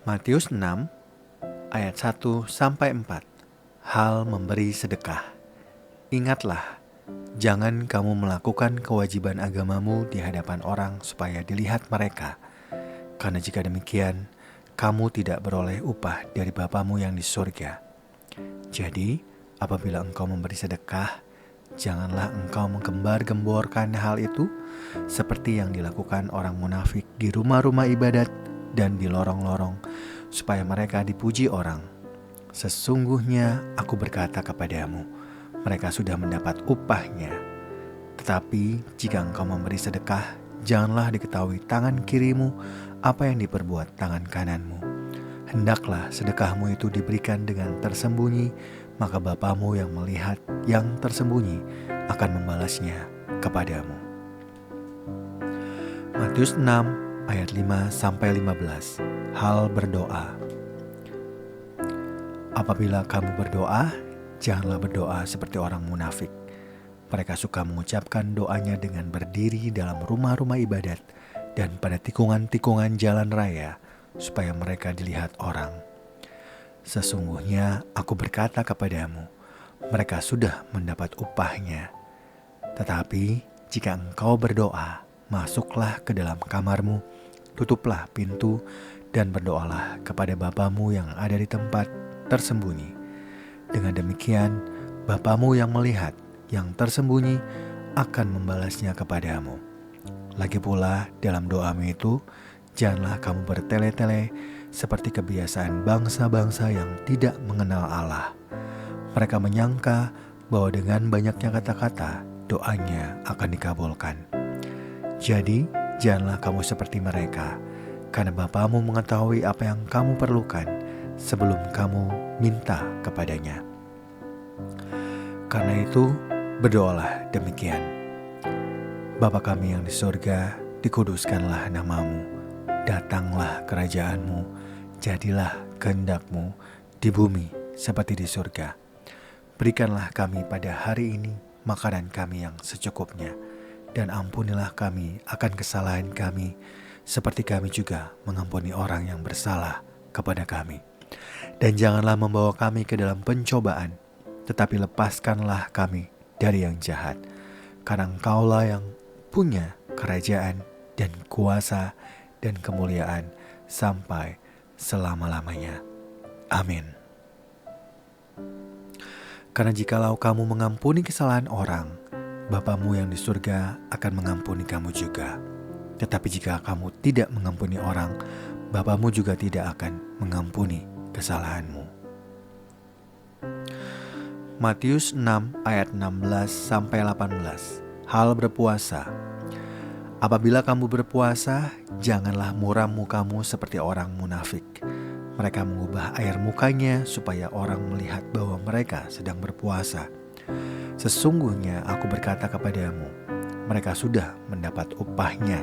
Matius 6 ayat 1-4. Hal memberi sedekah. Ingatlah, jangan kamu melakukan kewajiban agamamu di hadapan orang supaya dilihat mereka. Karena jika demikian, kamu tidak beroleh upah dari Bapamu yang di surga. Jadi, apabila engkau memberi sedekah, janganlah engkau menggembar-gemborkan hal itu seperti yang dilakukan orang munafik di rumah-rumah ibadat dan di lorong-lorong, supaya mereka dipuji orang. Sesungguhnya aku berkata kepadamu, mereka sudah mendapat upahnya. Tetapi jika engkau memberi sedekah, janganlah diketahui tangan kirimu apa yang diperbuat tangan kananmu. Hendaklah sedekahmu itu diberikan dengan tersembunyi, maka Bapamu yang melihat yang tersembunyi akan membalasnya kepadamu. Matius 6 ayat 5-15. Hal berdoa. Apabila kamu berdoa, janganlah berdoa seperti orang munafik. Mereka suka mengucapkan doanya dengan berdiri dalam rumah-rumah ibadat dan pada tikungan-tikungan jalan raya, supaya mereka dilihat orang. Sesungguhnya aku berkata kepadamu, mereka sudah mendapat upahnya. Tetapi jika engkau berdoa, masuklah ke dalam kamarmu, tutuplah pintu, dan berdoalah kepada Bapamu yang ada di tempat tersembunyi. Dengan demikian, Bapamu yang melihat yang tersembunyi akan membalasnya kepadamu. Lagi pula dalam doamu itu, janganlah kamu bertele-tele seperti kebiasaan bangsa-bangsa yang tidak mengenal Allah. Mereka menyangka bahwa dengan banyaknya kata-kata, doanya akan dikabulkan. Jadi, janganlah kamu seperti mereka, karena Bapamu mengetahui apa yang kamu perlukan sebelum kamu minta kepadanya. Karena itu, berdoalah demikian. Bapa kami yang di surga, dikuduskanlah namamu, datanglah kerajaanmu, jadilah kehendak-mu di bumi seperti di surga. Berikanlah kami pada hari ini makanan kami yang secukupnya, dan ampunilah kami akan kesalahan kami, seperti kami juga mengampuni orang yang bersalah kepada kami. Dan janganlah membawa kami ke dalam pencobaan, tetapi lepaskanlah kami dari yang jahat. Karena Engkaulah yang punya kerajaan dan kuasa dan kemuliaan sampai selama-lamanya. Amin. Karena jikalau kamu mengampuni kesalahan orang, Bapamu yang di surga akan mengampuni kamu juga. Tetapi jika kamu tidak mengampuni orang, Bapamu juga tidak akan mengampuni kesalahanmu. Matius 6 ayat 16-18. Hal berpuasa. Apabila kamu berpuasa, janganlah muram mukamu seperti orang munafik. Mereka mengubah air mukanya supaya orang melihat bahwa mereka sedang berpuasa. Sesungguhnya aku berkata kepadamu, mereka sudah mendapat upahnya.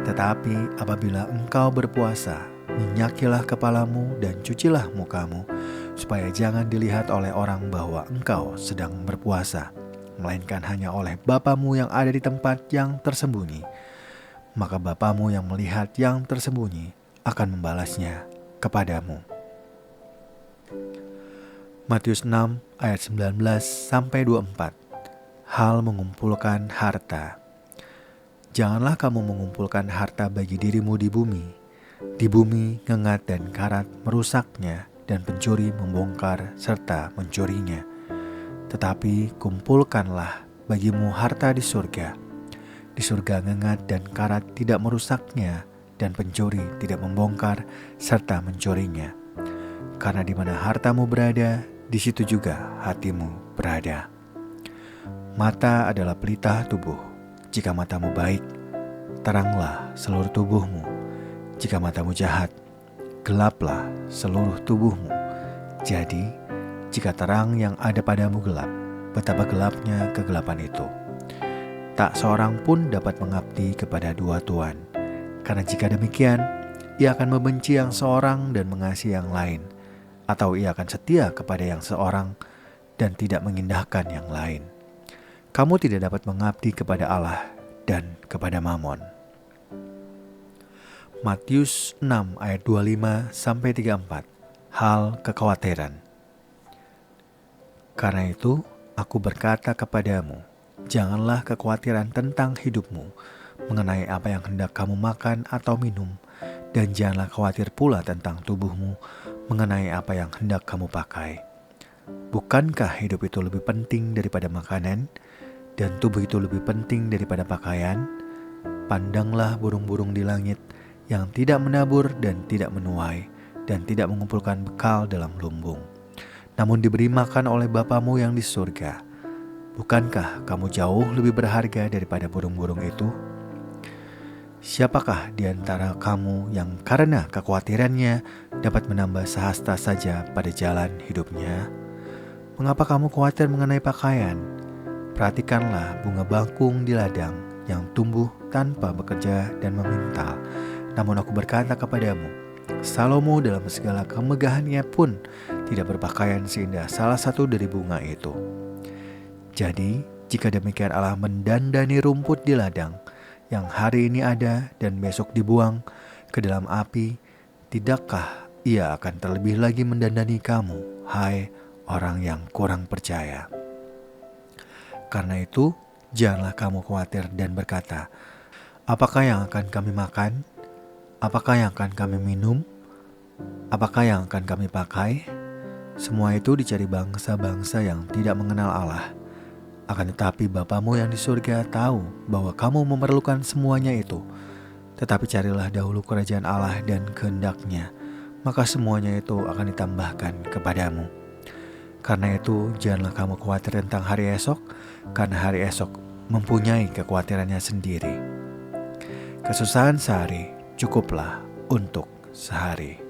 Tetapi apabila engkau berpuasa, minyakilah kepalamu dan cucilah mukamu, supaya jangan dilihat oleh orang bahwa engkau sedang berpuasa, melainkan hanya oleh Bapamu yang ada di tempat yang tersembunyi. Maka Bapamu yang melihat yang tersembunyi akan membalasnya kepadamu. Matius 6 ayat 19-24. Hal mengumpulkan harta. Janganlah kamu mengumpulkan harta bagi dirimu di bumi. Di bumi ngengat dan karat merusaknya, dan pencuri membongkar serta mencurinya. Tetapi kumpulkanlah bagimu harta di surga. Di surga ngengat dan karat tidak merusaknya, dan pencuri tidak membongkar serta mencurinya. Karena di mana hartamu berada, di situ juga hatimu berada. Mata adalah pelita tubuh. Jika matamu baik, teranglah seluruh tubuhmu. Jika matamu jahat, gelaplah seluruh tubuhmu. Jadi, jika terang yang ada padamu gelap, betapa gelapnya kegelapan itu. Tak seorang pun dapat mengabdi kepada dua tuan, karena jika demikian, ia akan membenci yang seorang dan mengasihi yang lain, atau ia akan setia kepada yang seorang dan tidak mengindahkan yang lain. Kamu tidak dapat mengabdi kepada Allah dan kepada Mamon. Matius 6 ayat 25-34. Hal kekhawatiran. Karena itu, aku berkata kepadamu, janganlah kekhawatiran tentang hidupmu, mengenai apa yang hendak kamu makan atau minum, dan janganlah khawatir pula tentang tubuhmu, mengenai apa yang hendak kamu pakai. Bukankah hidup itu lebih penting daripada makanan, dan tubuh itu lebih penting daripada pakaian? Pandanglah burung-burung di langit yang tidak menabur dan tidak menuai, dan tidak mengumpulkan bekal dalam lumbung, namun diberi makan oleh Bapamu yang di surga. Bukankah kamu jauh lebih berharga daripada burung-burung itu? Siapakah di antara kamu yang karena kekhawatirannya dapat menambah sehasta saja pada jalan hidupnya? Mengapa kamu khawatir mengenai pakaian? Perhatikanlah bunga bakung di ladang yang tumbuh tanpa bekerja dan memintal. Namun aku berkata kepadamu, Salomo dalam segala kemegahannya pun tidak berpakaian seindah salah satu dari bunga itu. Jadi, jika demikian Allah mendandani rumput di ladang, yang hari ini ada dan besok dibuang ke dalam api, tidakkah Ia akan terlebih lagi mendandani kamu, hai orang yang kurang percaya? Karena itu, janganlah kamu khawatir dan berkata, apakah yang akan kami makan? Apakah yang akan kami minum? Apakah yang akan kami pakai? Semua itu dicari bangsa-bangsa yang tidak mengenal Allah. Akan tetapi Bapamu yang di surga tahu bahwa kamu memerlukan semuanya itu. Tetapi carilah dahulu kerajaan Allah dan kehendak-Nya, maka semuanya itu akan ditambahkan kepadamu. Karena itu janganlah kamu khawatir tentang hari esok, karena hari esok mempunyai kekhawatirannya sendiri. Kesusahan sehari cukuplah untuk sehari.